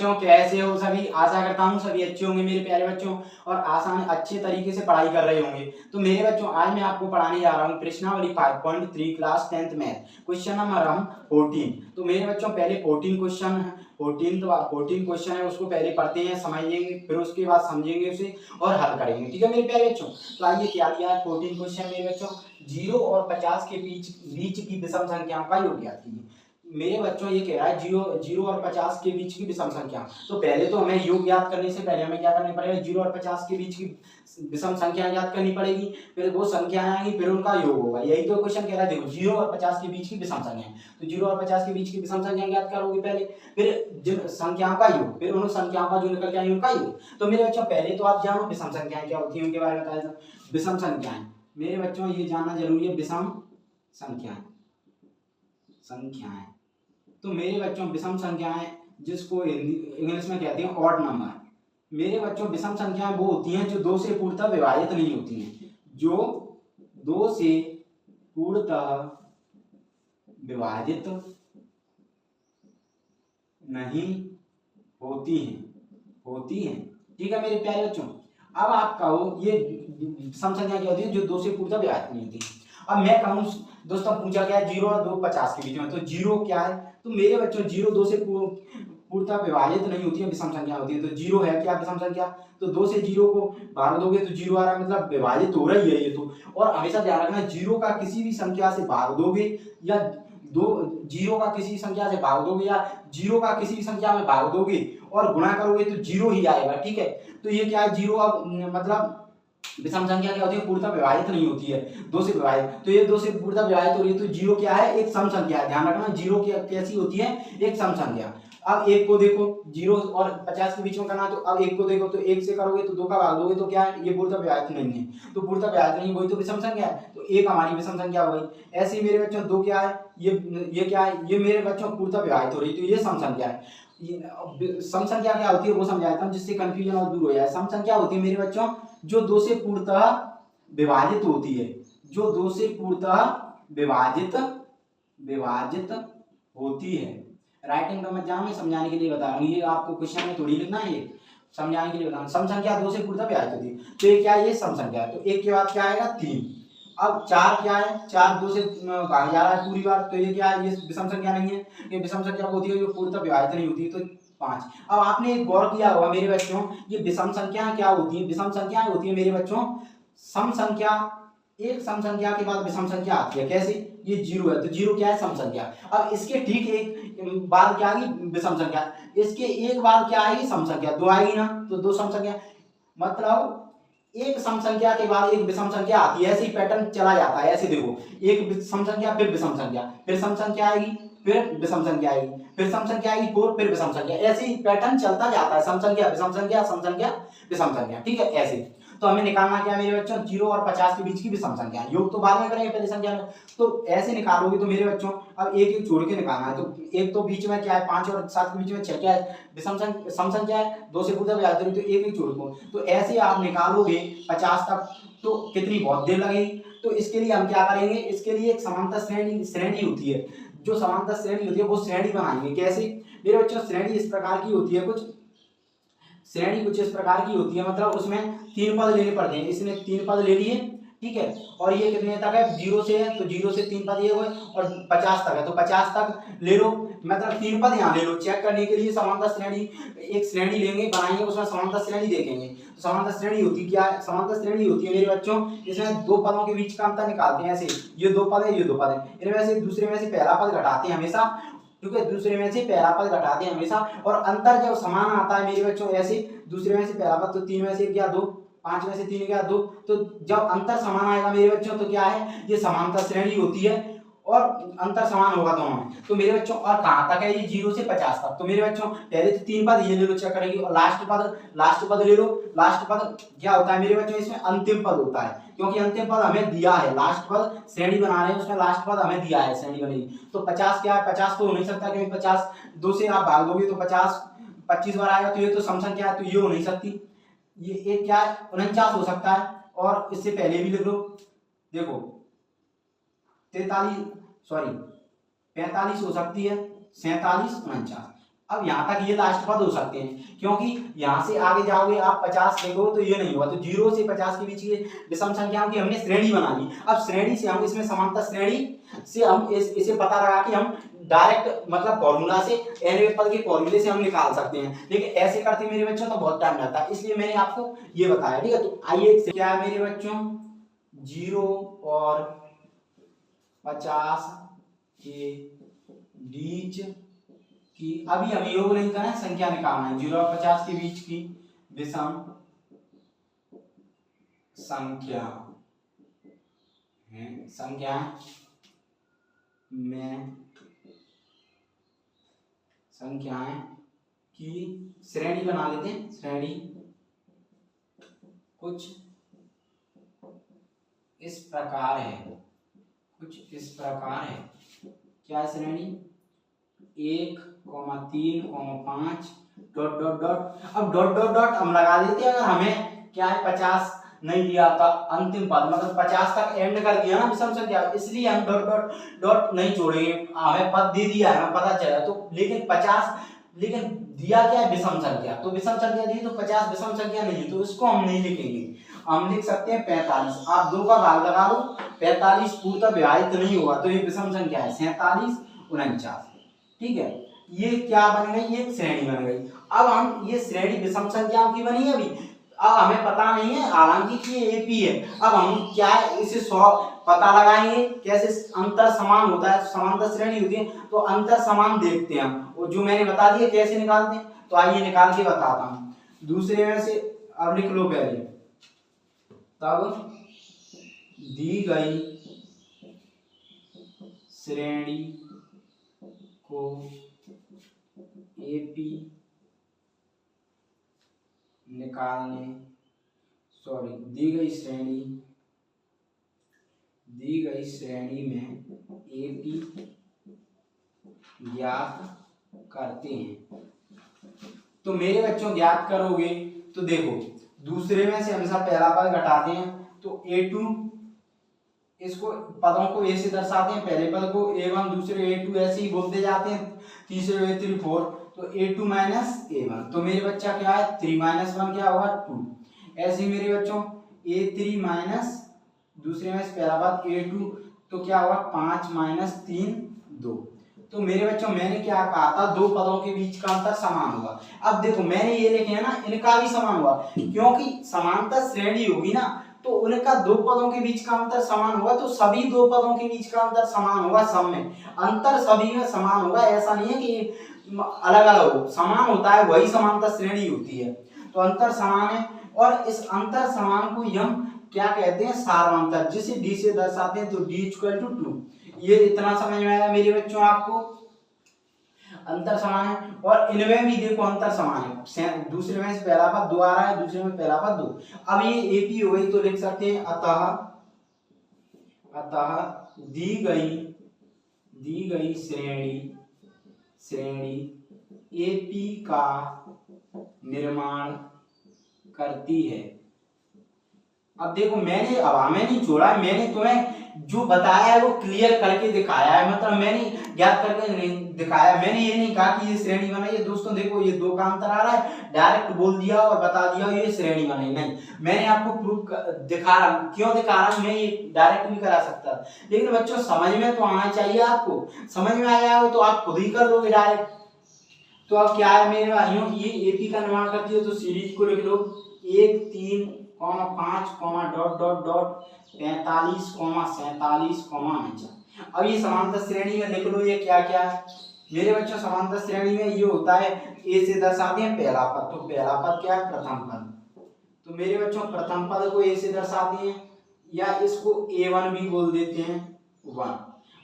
बच्चों कैसे हो सभी। आशा करता हूँ सभी अच्छे होंगे मेरे प्यारे बच्चों और आसान अच्छे तरीके से पढ़ाई कर रहे होंगे। तो मेरे बच्चों आज मैं आपको पढ़ाने जा रहा हूँ प्रश्नावली 5.3 class 10th math question number 14। तो मेरे बच्चों पहले 14 क्वेश्चन है, 14 क्वेश्चन है उसको पहले पढ़ते हैं, समझेंगे, फिर उसके बाद समझेंगे उसे और हल करेंगे। ठीक है मेरे प्यारे बच्चों। तो आइए क्या दिया है 14 क्वेश्चन मेरे बच्चों, 0 और 50 के बीच की विषम संख्याओं का योग ज्ञात कीजिए। मेरे बच्चों ये कह रहा है 0 और 50 के बीच की विषम संख्या। तो पहले तो हमें योग ज्ञात करने से पहले हमें क्या करना पड़ेगा, 0 और 50 के बीच की विषम संख्या ज्ञात करनी पड़ेगी, फिर वो संख्याएं आएंगी, फिर उनका योग होगा। यही तो क्वेश्चन कह रहा है। देखो 0 और 50 के बीच की विषम संख्या, तो 0 और 50 के बीच की विषम संख्या ज्ञात करोगे पहले, फिर जिन संख्याओं का योग, फिर उन संख्याओं का जो निकल के आएंगे उनका योग। तो मेरे बच्चों पहले तो आप जानो विषम संख्याएं क्या होती है, उनके बारे में बताया। विषम संख्याएं मेरे बच्चों ये जानना जरूरी है, विषम संख्याएं। तो मेरे बच्चों विषम संख्याएं जिसको इंग्लिश में कहते हैं ऑड नंबर। मेरे बच्चों विषम संख्याएं वो होती हैं जो 2 से पूर्णतः विभाजित नहीं होती हैं, जो 2 से पूर्णतः विभाजित नहीं होती हैं। ठीक है मेरे प्यारे बच्चों। अब आप कहो ये विषम संख्या क्या होती है जो 2 से पूर्णतः विभाजित नहीं होती। अब मैं कहूँ दोस्तों, पूछा गया 0 और 2 50 के बीच में, तो 0 क्या है। तो मेरे बच्चों 0 2 से पूर्णतः विभाजित नहीं होती है, विषम संख्या होती है। तो 0 है क्या विषम संख्या, तो 2 से 0 को भाग दोगे तो 0 आ रहा है, मतलब विभाजित हो रही है ये तो। और हमेशा ध्यान रखना 0 का किसी भी संख्या से भाग दोगे या 0 का किसी संख्या से भाग दोगे या 0 का किसी भी संख्या में भाग दोगे और गुणा करोगे तो 0 ही आएगा। ठीक है, तो ये क्या है 0, अब मतलब विषम संख्या क्या होती है, पूर्णतः विभाजित नहीं होती है, 2 से विभाजित। तो ये 2 से पूर्णतः विभाजित हो रही है, तो 0 क्या है, एक सम संख्या है। ध्यान रखना 0 कैसी होती है, एक सम संख्या। अब 1 को देखो, 0 और 50 के बीच में करना, तो अब 1 को देखो तो 1 से करोगे तो 2 का भाग दोगे तो क्या है, ये पूर्णतः विभाजित नहीं है, तो पूर्णतः विभाजित नहीं, वही तो विषम संख्या है, तो 1 हमारी विषम संख्या हो गई। ऐसे ही मेरे बच्चों 2 क्या है, ये क्या है, ये मेरे बच्चों पूर्णतः विभाजित हो रही, तो ये सम संख्या है। सम संख्या क्या होती है वो समझाता हूं जिससे कंफ्यूजन और दूर हो जाए। सम संख्या होती है मेरे बच्चों जो 2 से पूर्णतः विभाजित होती है, जो 2 से पूर्णतः विभाजित होती है। राइटिंग का मत जाओ, मैं समझाने के लिए बता रहा हूँ, ये आपको क्वेश्चन में थोड़ी लिखना है, ये समझाने के लिए बता रहा हूँ। सम संख्या 2 से पूर्णतः विभाजित होती है, तो ये क्या है, ये सम संख्या है। तो 1 के बाद क्या आएगा 3। अब 4 क्या है, 4 2 से भाग जा रहा है पूरी बार, तो ये क्या है, ये विषम संख्या नहीं है। ये विषम संख्या होती है जो पूर्णतः विभाजित नहीं होती है, तो 5। अब आपने एक गौर किया होगा मेरे बच्चों, ये विषम संख्या क्या होती है, विषम संख्या होती है मेरे बच्चों सम संख्या, एक सम संख्या के बाद विषम संख्या आती है। कैसे, ये 0 है तो 0 क्या है, सम संख्या। अब इसके ठीक एक बाद क्या आएगी, विषम संख्या। इसके एक बाद क्या आएगी, सम संख्या। 2 आएगी ना, तो 2 सम संख्या, मतलब एक सम संख्या के बाद एक विषम संख्या आती है। ऐसे ही पैटर्न चला जाता है। ऐसे देखो, एक सम संख्या, फिर विषम संख्या, फिर सम संख्या आएगी, फिर विषम संख्या आएगी, फिर सम संख्या आएगी 4, फिर विषम संख्या। ऐसे ही पैटर्न चलता जाता है, सम संख्या विषम संख्या, सम संख्या विषम संख्या। ठीक है, ऐसे। तो हमें निकालना क्या है मेरे बच्चों, 0 और 50 के बीच की विषम संख्या। योग तो बाद में करेंगे पहले संख्या में, तो ऐसे निकालोगे तो मेरे बच्चों अब एक एक छोड़ के निकालना है। तो एक तो बीच में क्या है, 5 और 7 के बीच में 6 क्या है, विषम संख्या, सम संख्या है, 2 से पूर्णतः विभाजित होती है, तो एक एक छोड़ दो। तो ऐसे आप निकालोगे 50 तक, तो कितनी बहुत देर लगेगी। तो इसके लिए हम क्या करेंगे, इसके लिए एक समांतर श्रेणी होती है, जो समांतर श्रेणी होती है वो श्रेणी बनाएंगे। कैसे मेरे बच्चों, श्रेणी इस प्रकार की होती है, श्रेणी कुछ इस प्रकार की होती है, मतलब उसमें 3 पद लेने पड़ते हैं। इसने 3 पद ले लिए, ठीक है, और ये कितने तक है, 0 से है, तो 0 से 3 पद ये हुए, और 50 तक है तो 50 तक ले लो, मतलब 3 पद यहाँ ले लो। चेक करने के लिए समांतर श्रेणी, एक श्रेणी लेंगे, बनाएंगे, उसमें समांतर श्रेणी देखेंगे। तो समांतर श्रेणी होती क्या है, समांतर श्रेणी होती है मेरे बच्चों, इसमें 2 पदों के बीच का अंतर निकालते हैं। ऐसे ये 2 पद है, ये 2 पद है, इनमें से दूसरे में से पहला पद घटाते हैं हमेशा, क्योंकि दूसरे में से पहला पद घटाते हैं हमेशा, और अंतर जब समान आता है मेरे बच्चों, ऐसे दूसरे में से पहला पद, तो 3 में से 1 गया 2, 5 में से 3 गया 2, तो जब अंतर समान आएगा मेरे बच्चों तो क्या है, ये समांतर श्रेणी होती है, और अंतर समान होगा दोनों में। तो मेरे बच्चों और कहां तक है, ये 0 से 50 तक। तो मेरे बच्चों पहले तो 3 पद ये ले लो, चेक करेंगे, और लास्ट पद ले लो। लास्ट पद क्या होता है मेरे बच्चों, इसमें अंतिम पद होता है, क्योंकि अंतिम पद हमें दिया है। लास्ट पद श्रेणी बना रहे हैं, उसमें लास्ट पद हमें दिया है, श्रेणी बनेगी। तो 50 क्या है, 50 तो हो नहीं सकता, क्योंकि 50 2 से आप भाग दोगे तो 50 25 बार आएगा, तो ये तो सम संख्या है, तो ये हो नहीं सकती। ये एक क्या है, 49 हो सकता है, और इससे पहले भी लिख लो, देखो 45 हो सकती है, 47 49। अब यहाँ तक ये लास्ट पद हो सकते हैं, क्योंकि यहाँ से आगे जाओगे आप 50 देखोगे तो ये नहीं होगा। तो 0 से 50 के बीच की विषम संख्याओं की हमने श्रेणी बना ली। अब श्रेणी से हम इसमें समांतर श्रेणी से हम इसे पता लगा कि हम डायरेक्ट मतलब फॉर्मूला से nवें पद के फॉर्मूले से हम निकाल सकते हैं, लेकिन ऐसे करते मेरे बच्चों तो बहुत टाइम लगता है, इसलिए मैंने आपको ये बताया। ठीक है, तो आइए क्या है मेरे बच्चों, 0 और 50 के बीच की, अभी हम योग नहीं करें, संख्या निकालना है। 0 और 50 के बीच की विषम संख्या है, संख्या में संख्याएं की श्रेणी बना लेते हैं। श्रेणी कुछ इस प्रकार है, कुछ इस प्रकार है। क्या श्रेणी 1, 3, 5 डॉट डॉट डॉट। अब डॉट डॉट डॉट हम लगा देते हैं, अगर हमें क्या है 50 नहीं दिया था अंतिम पद, मतलब 50 तक एंड कर दिया ना विषम संख्या, इसलिए हम डॉट डॉट डॉट नहीं छोड़ेंगे। हमें पद दे दिया है, हमें पता चला, तो लेकिन 50 लेकिन दिया क्या है विषम संख्या, तो विषम संख्या दी तो 50 विषम संख्या नहीं है, तो इसको हम नहीं लिखेंगे, हम लिख सकते हैं 45। आप 2 का भाग लगा लो, 45 पूर्णतः विभाजित नहीं होगा, तो ये विषम संख्या है 47, 49। ठीक है, ये क्या बन गई, ये श्रेणी बन गई। अब हम ये श्रेणी विषम संख्याओं की बनी है अभी, अब हमें पता नहीं है हालांकि कि ये एपी है। अब हम क्या है इसे 100 पता लगाएंगे, कैसे अंतर समान होता है, समांतर श्रेणी होती है, तो अंतर समान देखते हैं हम, और जो मैंने बता दिया कैसे निकालते हैं, तो आइए निकाल के बताता हूँ। दूसरे में से अब लिख लो पहले, तब दी गई श्रेणी को एपी निकालने, सॉरी दी गई श्रेणी में एपी ज्ञात करते हैं। तो मेरे बच्चों ज्ञात करोगे तो देखो, दूसरे में से हमेशा पहला पद घटाते हैं, तो a2, इसको पदों को a से दर्शाते हैं, पहले पद को a1, दूसरे a2, ऐसे ही बोलते जाते हैं, तीसरे a3, 4, तो a2 माइनस a1, तो मेरे बच्चा क्या है 3 माइनस 1 क्या होगा 2। ऐसे ही मेरे बच्चों a3 माइनस दूसरे में से पहला पद a2, तो क्या होगा 5 माइनस 3 2। तो मेरे बच्चों मैंने क्या कहा था, 2 पदों के बीच का अंतर समान होगा। अब देखो मैंने ये लिखे है ना, इनका भी समान होगा, क्योंकि समांतर श्रेणी होगी ना, तो उनका 2 पदों के बीच का अंतर समान होगा, तो सभी 2 पदों के बीच का अंतर समान होगा, सब में अंतर सभी में समान होगा। ऐसा नहीं है कि अलग अलग हो, समान होता है, वही समांतर श्रेणी होती है, तो अंतर समान है। और इस अंतर समान को हम क्या कहते हैं, सार्वंतर, जिसे d से दर्शाते हैं, तो d = 2। ये इतना समझ में आया मेरे बच्चों आपको, अंतर समान है। और इनमें भी देखो अंतर समान है, दूसरे में से पहला पद 2 आ रहा है, दूसरे में पहला पद 2। अब ये एपी हो गई, तो लिख सकते हैं अतः दी गई श्रेणी एपी का निर्माण करती है। अब देखो मैंने हमें नहीं छोड़ा, मैंने तुम्हें जो बताया है वो क्लियर करके दिखाया है, मतलब मैंने ज्ञात करके नहीं दिखाया, मैंने ये नहीं कहा कि ये श्रेणी बनाई है। दोस्तों देखो ये 2 का अंतर आ रहा है, डायरेक्ट बोल दिया और बता दिया ये श्रेणी बनाई, नहीं, मैंने आपको प्रूफ दिखा रहा हूं। क्यों दिखा रहा हूं, मैं ये डायरेक्ट भी करा सकता, लेकिन बच्चों समझ में तो आना चाहिए, आपको समझ में आया हो तो आप खुद ही कर लोगे डायरेक्ट। तो अब क्या है मेरे भाइयों, ये एपी का निर्माण करती है, तो सीरीज को लिख लो 1 3 5 डॉट डॉट डॉट 45 47 49। अब ये समांतर श्रेणी में लिख लो ये क्या क्या है मेरे बच्चों। समांतर श्रेणी में ये होता है, ए से दर्शाते हैं पहला पद, तो पहला पद क्या है प्रथम पद, तो मेरे बच्चों प्रथम पद को ए से दर्शाते हैं, या इसको a1 भी बोल देते हैं 1।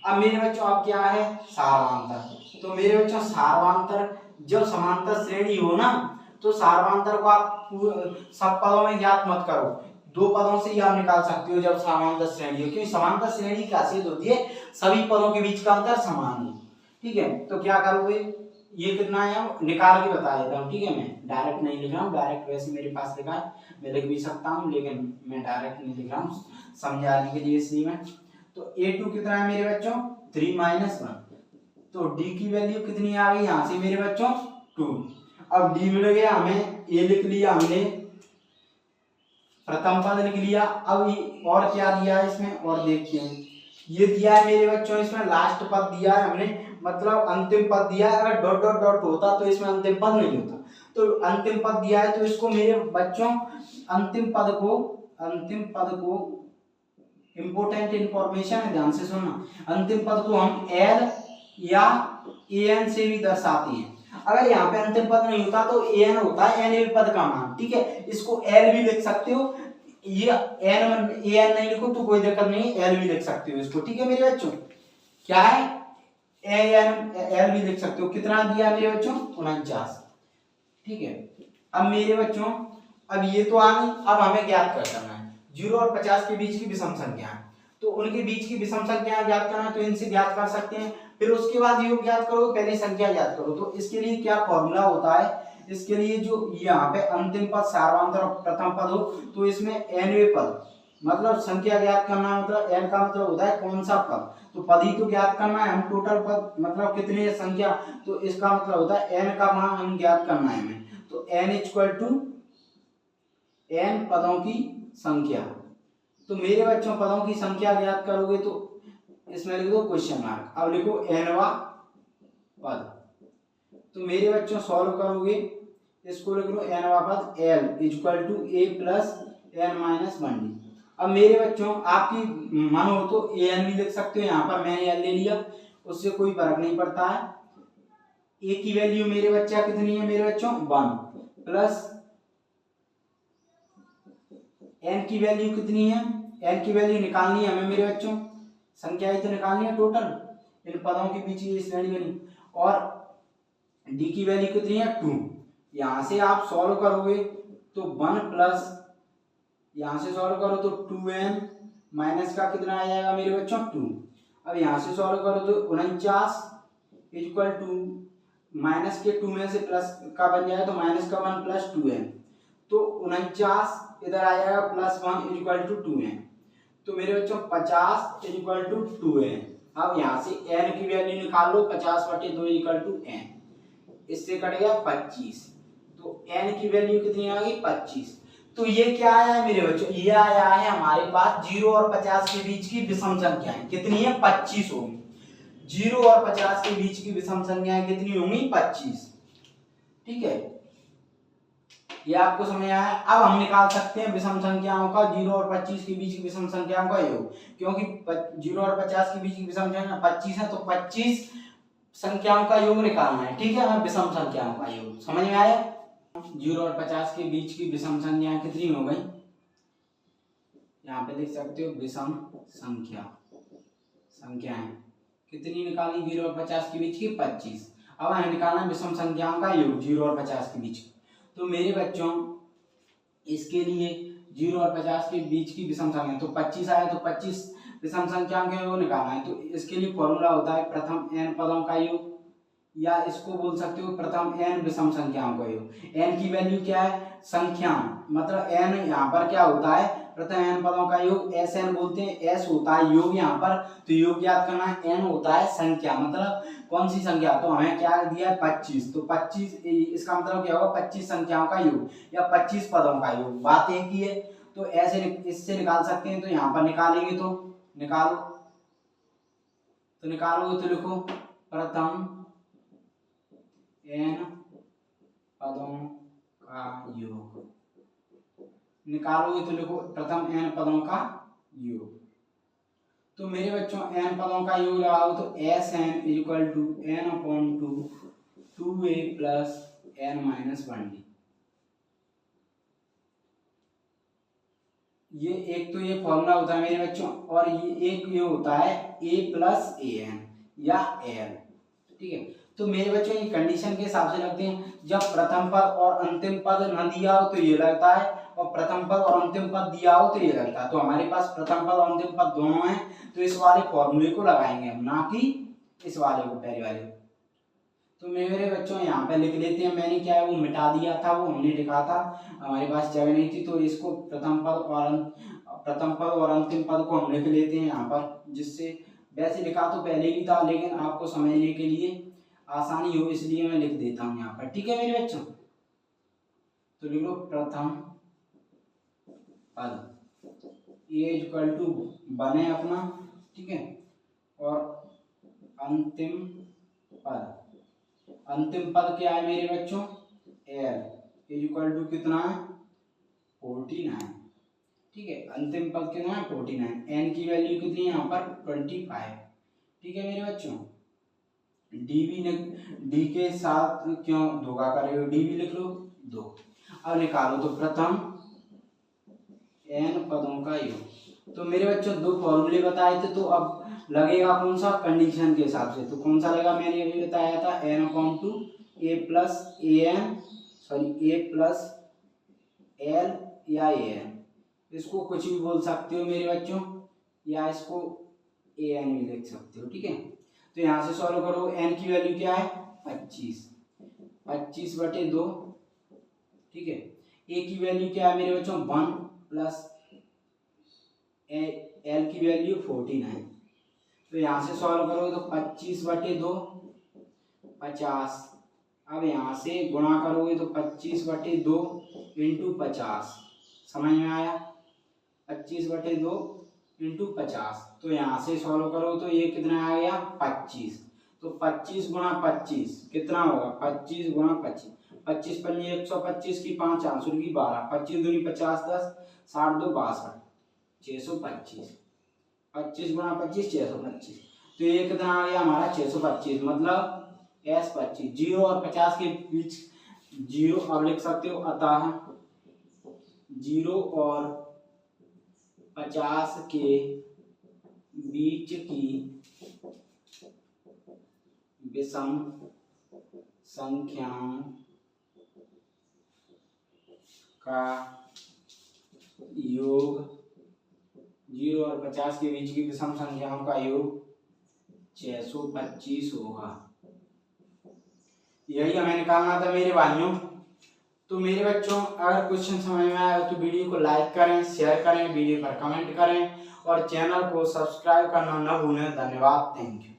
अब मेरे बच्चों अब क्या है सार्वंतर, तो मेरे बच्चों सार्वंतर जब समांतर श्रेणी हो ना, तो सार्वंतर को आप सब पदों में ज्ञात मत करो, 2 पदों से ही आप निकाल सकते हो जब समांतर श्रेणी हो, क्योंकि समांतर श्रेणी की खासियत होती है सभी पदों के बीच का अंतर समान हो। ठीक है, तो क्या करोगे, ये कितना है निकाल के बता देता हूँ। ठीक है, मैं डायरेक्ट नहीं लिख रहा हूँ, डायरेक्ट वैसे मेरे पास लिखा है, मैं लिख भी सकता हूँ, लेकिन मैं डायरेक्ट नहीं लिख रहा हूँ समझाने के लिए इसलिए मैं। तो a2 कितना है मेरे बच्चों 3 - 1, तो d की वैल्यू कितनी आ गई यहाँ से मेरे बच्चों 2। अब डी मिल गया हमें, ए लिख लिया हमने, प्रथम पद लिख लिया। अब और क्या दिया है इसमें, और देखिए ये दिया है मेरे बच्चों, इसमें लास्ट पद दिया है हमने, मतलब अंतिम पद दिया है। अगर डॉट डॉट डॉट होता तो इसमें अंतिम पद नहीं होता, तो अंतिम पद दिया है। तो इसको मेरे बच्चों अंतिम पद को इंपोर्टेंट इंफॉर्मेशन है, ध्यान से सुनना, अंतिम पद को हम एल या एन से भी दर्शाते हैं। अगर यहाँ पे अंतिम पद नहीं होता तो एन होता है, एन पद का मान, ठीक है। इसको एल भी लिख सकते हो, ये एन नहीं लिखो तो कोई दिक्कत नहीं, एल भी लिख सकते हो इसको, ठीक है मेरे बच्चों। क्या है, एल भी लिख सकते हो। कितना दिया मेरे बच्चों, 49, ठीक है। अब मेरे बच्चों, अब ये तो आ गई, अब हमें ज्ञात करना है 0 और 50 के बीच की विषम संख्या, तो उनके बीच की विषम संख्या ज्ञात करना, तो इनसे ज्ञात कर सकते हैं। फिर उसके बाद योग ज्ञात करो, पहले संख्या ज्ञात करो। तो इसके लिए क्या फॉर्मूला होता है, इसके लिए जो यहाँ पे अंतिम पद सार्वधातुक और प्रथम पद हो, तो इसमें nवें पद, मतलब संख्या ज्ञात करना, मतलब n का मतलब होता है कौन सा पद, तो पद ही तो ज्ञात करना है, हम टोटल पद मतलब कितनी संख्या, तो इसका मतलब होता है n का मान हम ज्ञात करना है हमें। तो n इक्वल टू n पदों की संख्या। तो मेरे बच्चों पदों की संख्या ज्ञात करोगे तो इसमें लिख दो क्वेश्चन मार्क। अब लिखो nवा पद, तो मेरे बच्चों सॉल्व करोगे, इसको लिख लो nवा पद l इक्वल टू a प्लस n माइनस 1d। अब मेरे बच्चों आपकी मन हो तो an भी लिख सकते हो, यहाँ पर मैंने l ले लिया, उससे कोई फर्क नहीं पड़ता है। a की वैल्यू मेरे बच्चा कितनी है मेरे बच्चों, 1 प्लस n की वैल्यू कितनी है, n की वैल्यू निकालनी है हमें मेरे बच्चों, संख्या ही तो निकालनी है टोटल, इन पदों के बीच की श्रेणी बनी। और d की वैल्यू कितनी है, 2। यहाँ से आप सॉल्व करोगे तो 1 प्लस, यहाँ से सॉल्व करो तो 2n माइनस का कितना आ जाएगा मेरे बच्चों, 2। अब यहाँ से सॉल्व करो तो 49 इक्वल टू माइनस के 2 में से प्लस का बन जाएगा, तो माइनस का 1 प्लस 2n, तो 49 इधर आ जाएगा प्लस 1 इक्वल टू 2n। तो मेरे बच्चों 50 इक्वल टू 2n। अब यहाँ से n की वैल्यू निकाल लो, 50/2 इक्वल टू n, इससे कट गया 25, तो n की वैल्यू कितनी आ गई, 25। तो ये क्या आया है मेरे बच्चों, ये आया है हमारे पास 0 और 50 के बीच की विषम संख्याएं कितनी है, 25 होंगी। 0 और 50 के बीच की विषम संख्याएं कितनी होंगी, 25, ठीक है। ये आपको समझ आया। अब हम निकाल सकते हैं विषम संख्याओं का 0 और 25 के बीच की विषम संख्याओं का योग, क्योंकि 0 और 50 के बीच की विषम संख्या 25 है, तो 25 संख्याओं का योग निकालना है, ठीक है, हमें विषम संख्याओं का योग। समझ में आया। 0 और 50 के बीच की विषम संख्याएं कितनी हो गई, यहाँ पे देख सकते हो विषम संख्याएं कितनी निकाली, 0 और 50 के बीच की 25। अब हमें निकालना विषम संख्याओं का योग 0 और 50 के बीच। तो मेरे बच्चों इसके लिए 0 और 50 के बीच की विषम संख्या, तो 25 आया, तो 25 विषम संख्याओं का योग निकालना है। तो इसके लिए फॉर्मूला होता है प्रथम n पदों का योग, या इसको बोल सकते हो प्रथम n विषम संख्याओं का योग। n की वैल्यू क्या है, संख्या, मतलब n यहाँ पर क्या होता है, प्रथम n पदों का योग Sn बोलते हैं, s होता है योग यहाँ पर, तो योग याद करना है, n होता है संख्या, मतलब कौन सी संख्या, तो हमें क्या दिया है 25, तो 25 इसका मतलब क्या होगा, 25 संख्याओं का योग या 25 पदों का योग, बात एक ही है। तो ऐसे इससे निकाल सकते हैं, तो यहाँ पर निकालेंगे तो निकालोगे तो लिखो प्रथम n पदों का योग, निकालोगे तो लिखो प्रथम n पदों का योग। तो मेरे बच्चों n पदों का योग लगाओ तो Sn equal to n upon 2a plus n minus 1d। ये एक तो ये फॉर्मूला होता है मेरे बच्चों, और ये होता है a प्लस an या l, ठीक है। तो मेरे बच्चों ये कंडीशन के हिसाब से लगते हैं, जब प्रथम पद और अंतिम पद न दिया हो तो ये लगता है, और प्रथम पद और अंतिम पद दिया हो तो ये लगता है। तो हमारे पास प्रथम पद और अंतिम पद दोनों हैं, तो इस वाले फॉर्मूले को लगाएंगे हम, ना कि इस वाले को, पहले वाले। तो मेरे बच्चों यहाँ पे लिख लेते हैं, मैंने क्या है वो मिटा दिया था, वो हमने लिखा था, हमारे पास जगह नहीं थी, तो इसको प्रथम पद और अंतिम पद को हम लिख लेते हैं यहाँ पर, जिससे वैसे लिखा तो पहले भी था, लेकिन आपको समझने के लिए आसानी हो इसलिए मैं लिख देता हूँ यहाँ पर। ठीक है मेरे बच्चों, तो लिख लो प्रथम पद ए इक्वल टू बने अपना, ठीक है, और अंतिम पद क्या है मेरे बच्चों, एल इक्वल टू कितना है 49, ठीक है, अंतिम पद कितना है 49, एन की वैल्यू कितनी है यहाँ पर 25, ठीक है मेरे बच्चों। डी के साथ क्यों धोखा कर रहे हो, डी भी लिख लो 2। अब निकालो तो प्रथम एन पदों का योग। तो मेरे बच्चों 2 फॉर्मूले बताए थे, तो अब लगेगा कौन सा, कंडीशन के हिसाब से। तो कौन सा लगेगा, मैंने अभी बताया था n/2 a प्लस एल या an, इसको कुछ भी बोल सकते हो मेरे बच्चों, या इसको an भी लिख सकते हो, ठीक है। तो यहाँ से सॉल्व करो, n की वैल्यू क्या है 25/2, ठीक है। a की वैल्यू क्या है मेरे बच्चों 1 प्लस एल की वैल्यू 49। तो यहाँ से सॉल्व करो तो 25/2 50। अब यहाँ से गुणा करोगे तो 25/2 इंटू 50, समझ में आया, 25/2 इंटू 50। तो यहाँ से सॉल्व करो तो ये कितना आ गया 25। तो 25 गुणा 25 कितना होगा, 25 गुणा 25, 25 पंजे 125 की 5 आंसर की 12, 25 दूनी 50 10 60 2 62 625, 25 गुणा 25 625। तो ये कितना आ गया हमारा 625, मतलब S25। 0 और 50 के बीच 0 अब लिख सकते हो, अतः 0 और 50 के बीच की विषम संख्याओं का योग, 0 और 50 के बीच की विषम संख्याओं का योग 625 होगा। यही हमें निकालना था मेरे भाइयों। तो मेरे बच्चों अगर क्वेश्चन समझ में आया तो वीडियो को लाइक करें, शेयर करें, वीडियो पर कमेंट करें और चैनल को सब्सक्राइब करना न भूलें। धन्यवाद, थैंक यू।